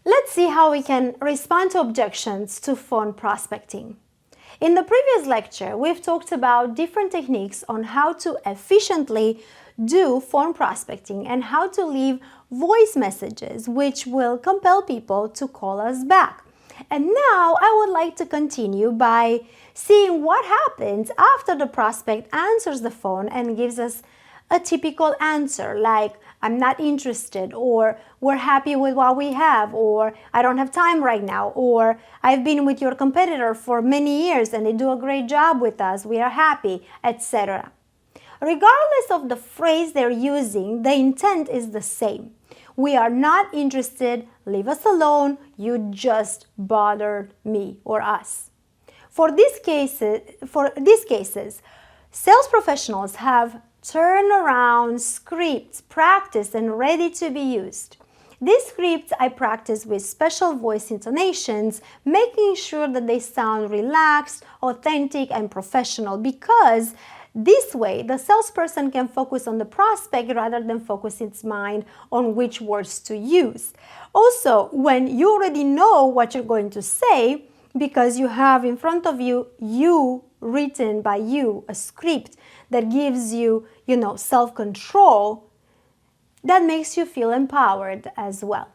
Let's see how we can respond to objections to phone prospecting. In the previous lecture, we've talked about different techniques on how to efficiently do phone prospecting and how to leave voice messages which will compel people to call us back. And now I would like to continue by seeing what happens after the prospect answers the phone and gives us a typical answer like, I'm not interested, or we're happy with what we have, or I don't have time right now, or I've been with your competitor for many years and they do a great job with us, we are happy, etc. Regardless of the phrase they're using, the intent is the same. We are not interested, leave us alone, you just bothered me or us. For these cases, sales professionals have turnaround scripts practiced and ready to be used. These scripts I practice with special voice intonations, making sure that they sound relaxed, authentic, and professional, because this way the salesperson can focus on the prospect rather than focus its mind on which words to use. Also, when you already know what you're going to say, because you have in front of you written by you, a script that gives you, self-control, that makes you feel empowered as well.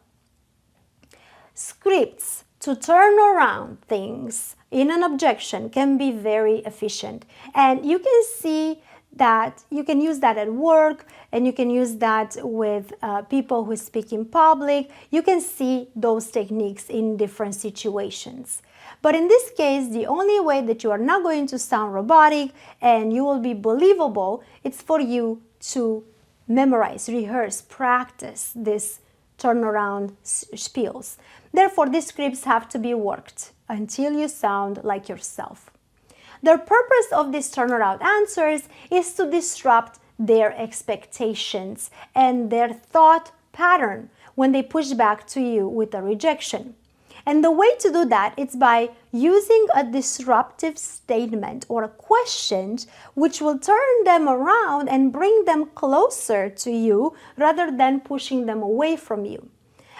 Scripts to turn around things in an objection can be very efficient. And you can see that you can use that at work, and you can use that with people who speak in public. You can see those techniques in different situations. But in this case, the only way that you are not going to sound robotic and you will be believable, it's for you to memorize, rehearse, practice these turnaround spiels. Therefore, these scripts have to be worked until you sound like yourself. The purpose of these turnaround answers is to disrupt their expectations and their thought pattern when they push back to you with a rejection. And the way to do that is by using a disruptive statement or a question which will turn them around and bring them closer to you rather than pushing them away from you.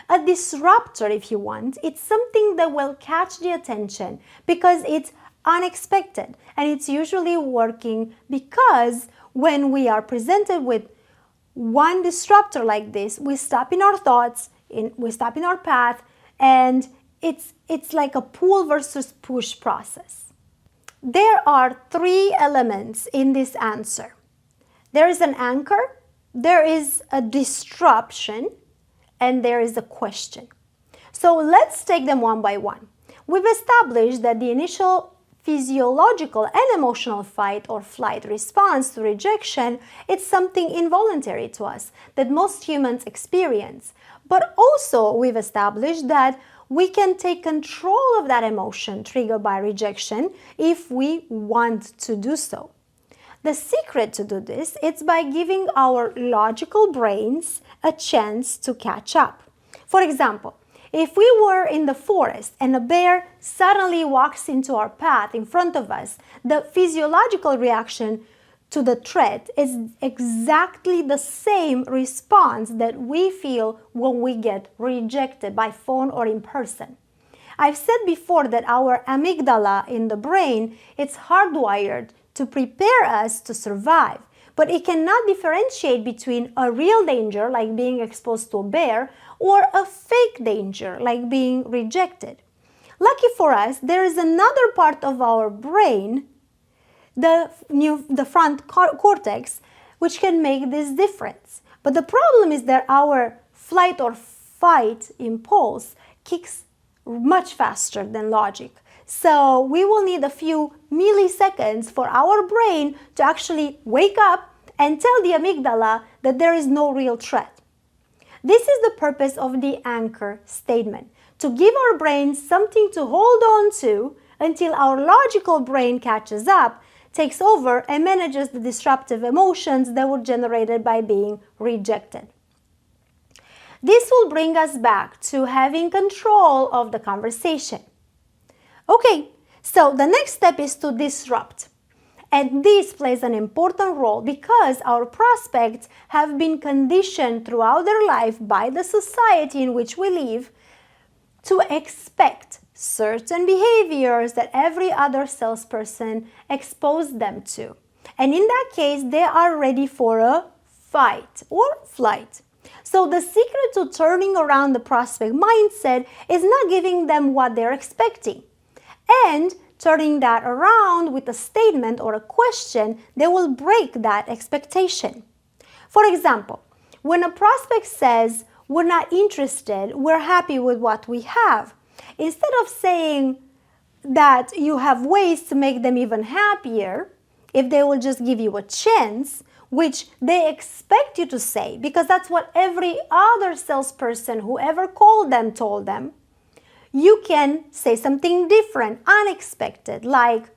A disruptor, if you want, it's something that will catch the attention because it's unexpected, and it's usually working because when we are presented with one disruptor like this, we stop in our thoughts, we stop in our path, and it's like a pull versus push process. There are three elements in this answer. There is an anchor, there is a disruption, and there is a question. So let's take them one by one. We've established that the initial physiological and emotional fight or flight response to rejection, it's something involuntary to us that most humans experience. But also we've established that we can take control of that emotion triggered by rejection if we want to do so. The secret to do this is by giving our logical brains a chance to catch up. For example, if we were in the forest and a bear suddenly walks into our path in front of us, the physiological reaction to the threat is exactly the same response that we feel when we get rejected by phone or in person. I've said before that our amygdala in the brain is hardwired to prepare us to survive, but it cannot differentiate between a real danger, like being exposed to a bear, or a fake danger, like being rejected. Lucky for us, there is another part of our brain, the front cortex, which can make this difference. But the problem is that our flight or fight impulse kicks much faster than logic. So we will need a few milliseconds for our brain to actually wake up and tell the amygdala that there is no real threat. This is the purpose of the anchor statement, to give our brain something to hold on to until our logical brain catches up, takes over, and manages the disruptive emotions that were generated by being rejected. This will bring us back to having control of the conversation. Okay, so the next step is to disrupt. And this plays an important role because our prospects have been conditioned throughout their life by the society in which we live to expect certain behaviors that every other salesperson exposed them to. And in that case, they are ready for a fight or flight. So the secret to turning around the prospect mindset is not giving them what they're expecting. And turning that around with a statement or a question, they will break that expectation. For example, when a prospect says, "We're not interested, we're happy with what we have," instead of saying that you have ways to make them even happier, if they will just give you a chance, which they expect you to say, because that's what every other salesperson who ever called them told them, you can say something different, unexpected, like,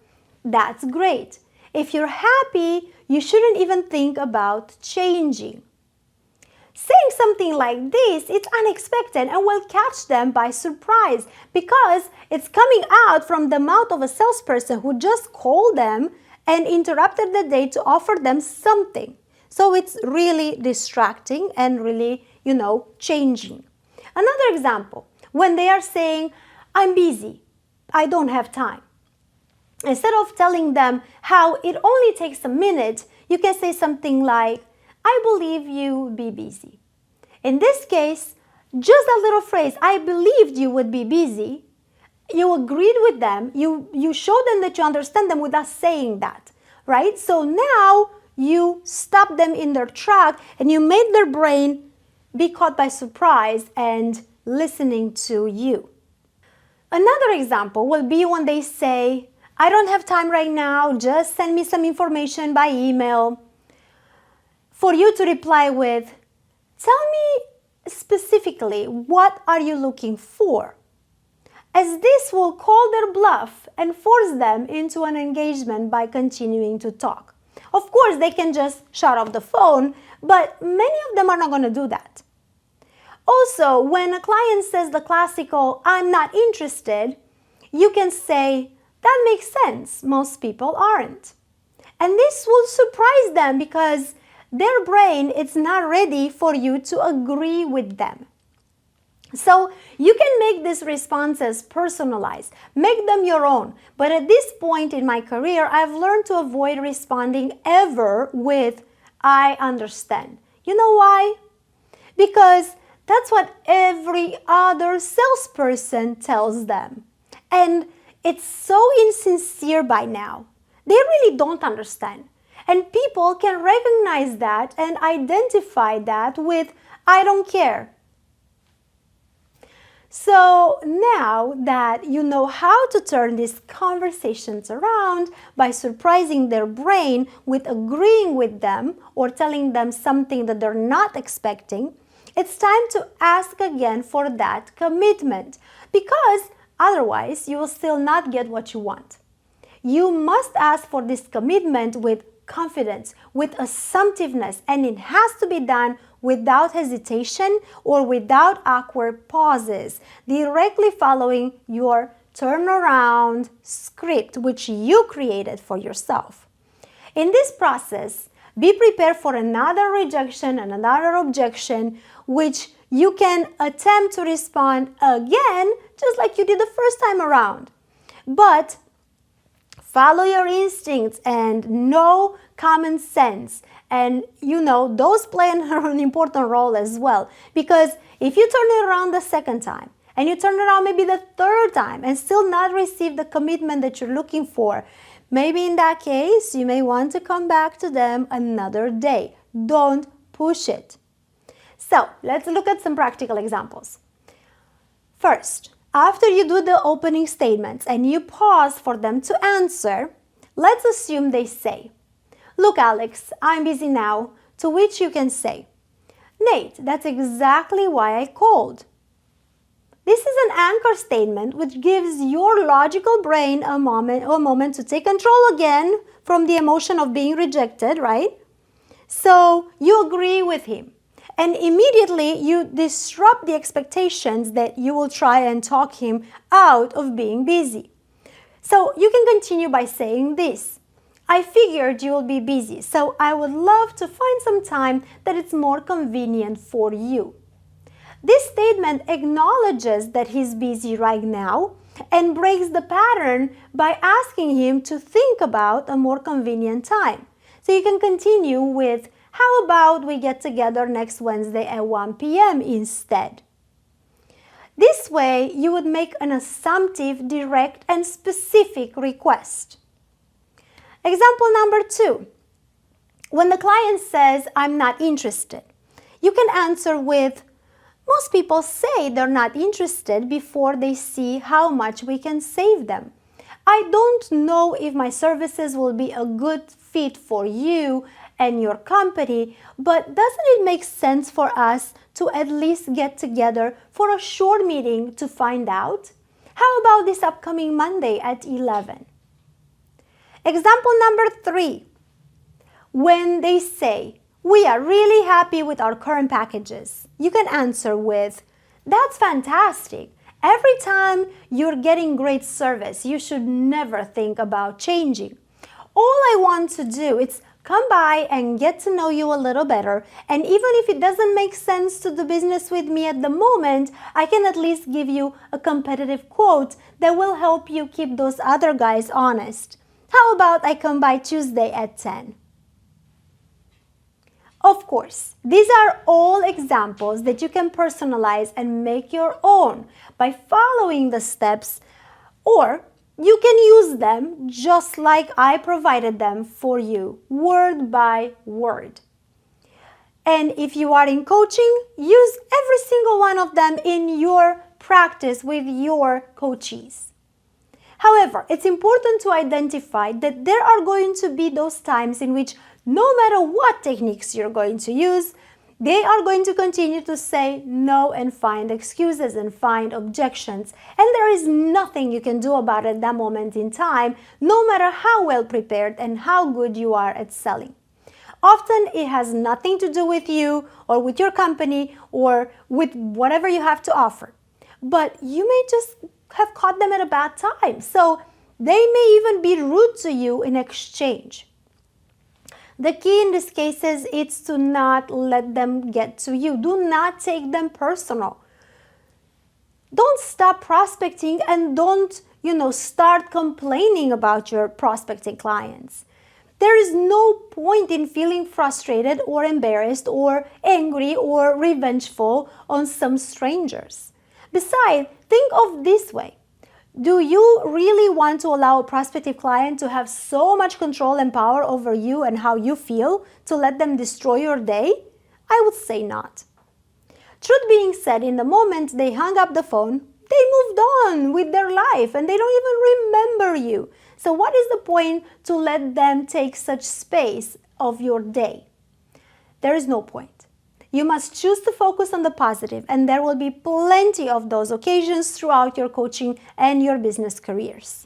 "That's great. If you're happy, you shouldn't even think about changing." Saying something like this, it's unexpected and will catch them by surprise because it's coming out from the mouth of a salesperson who just called them and interrupted the day to offer them something. So it's really distracting and really, changing. Another example, when they are saying, "I'm busy, I don't have time." Instead of telling them how it only takes a minute, you can say something like, "I believe you would be busy." In this case, just a little phrase, "I believed you would be busy," you agreed with them, you showed them that you understand them without saying that, right? So now you stop them in their track and you made their brain be caught by surprise and listening to you. Another example will be when they say, "I don't have time right now, just send me some information by email," for you to reply with, "Tell me specifically, what are you looking for?" As this will call their bluff and force them into an engagement by continuing to talk. Of course, they can just shut off the phone, but many of them are not going to do that. Also, when a client says the classical, "I'm not interested," you can say, "That makes sense, most people aren't." And this will surprise them because their brain is not ready for you to agree with them. So you can make these responses personalized, make them your own. But at this point in my career, I've learned to avoid responding ever with, "I understand." You know why? Because that's what every other salesperson tells them. And it's so insincere by now. They really don't understand. And people can recognize that and identify that with, "I don't care." So now that you know how to turn these conversations around by surprising their brain with agreeing with them or telling them something that they're not expecting, it's time to ask again for that commitment, because otherwise you will still not get what you want. You must ask for this commitment with confidence, with assumptiveness, and it has to be done without hesitation or without awkward pauses, directly following your turnaround script, which you created for yourself. In this process, be prepared for another rejection and another objection, which you can attempt to respond again, just like you did the first time around. But follow your instincts and know common sense. And those play an important role as well. Because if you turn it around the second time, and you turn it around maybe the third time, and still not receive the commitment that you're looking for, maybe in that case, you may want to come back to them another day. Don't push it. So let's look at some practical examples. First, after you do the opening statements and you pause for them to answer, let's assume they say, "Look, Alex, I'm busy now," to which you can say, "Nate, that's exactly why I called." This is an anchor statement which gives your logical brain a moment to take control again from the emotion of being rejected, right? So you agree with him. And immediately you disrupt the expectations that you will try and talk him out of being busy. So you can continue by saying this: "I figured you will be busy, so I would love to find some time that it's more convenient for you." This statement acknowledges that he's busy right now and breaks the pattern by asking him to think about a more convenient time. So you can continue with, how about we get together next Wednesday at 1 p.m. instead? This way, you would make an assumptive, direct, and specific request. Example number 2. When the client says, I'm not interested, you can answer with, most people say they're not interested before they see how much we can save them. I don't know if my services will be a good fit for you and your company, but doesn't it make sense for us to at least get together for a short meeting to find out? How about this upcoming Monday at 11? Example number 3. When they say, we are really happy with our current packages, you can answer with, that's fantastic. Every time you're getting great service, you should never think about changing. All I want to do is come by and get to know you a little better, and even if it doesn't make sense to do business with me at the moment, I can at least give you a competitive quote that will help you keep those other guys honest. How about I come by Tuesday at 10? Of course, these are all examples that you can personalize and make your own by following the steps, or you can use them just like I provided them for you, word by word. And if you are in coaching, use every single one of them in your practice with your coachees. However, it's important to identify that there are going to be those times in which no matter what techniques you're going to use, they are going to continue to say no and find excuses and find objections. And there is nothing you can do about it at that moment in time, no matter how well prepared and how good you are at selling. Often it has nothing to do with you or with your company or with whatever you have to offer. But you may just have caught them at a bad time. So they may even be rude to you in exchange. The key in this case is to not let them get to you. Do not take them personal. Don't stop prospecting and don't, start complaining about your prospecting clients. There is no point in feeling frustrated or embarrassed or angry or revengeful on some strangers. Besides, think of this way. Do you really want to allow a prospective client to have so much control and power over you and how you feel to let them destroy your day? I would say not. Truth being said, in the moment they hung up the phone, they moved on with their life and they don't even remember you. So what is the point to let them take such space of your day? There is no point. You must choose to focus on the positive, and there will be plenty of those occasions throughout your coaching and your business careers.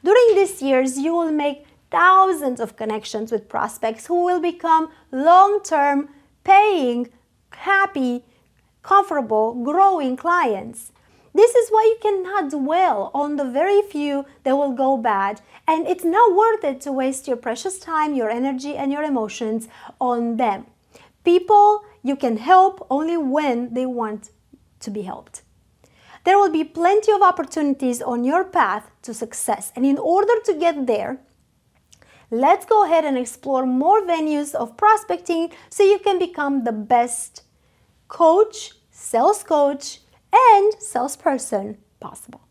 During these years, you will make thousands of connections with prospects who will become long-term, paying, happy, comfortable, growing clients. This is why you cannot dwell on the very few that will go bad, and it's not worth it to waste your precious time, your energy, and your emotions on them. People you can help only when they want to be helped. There will be plenty of opportunities on your path to success, and in order to get there, let's go ahead and explore more venues of prospecting so you can become the best coach, sales coach, and salesperson possible.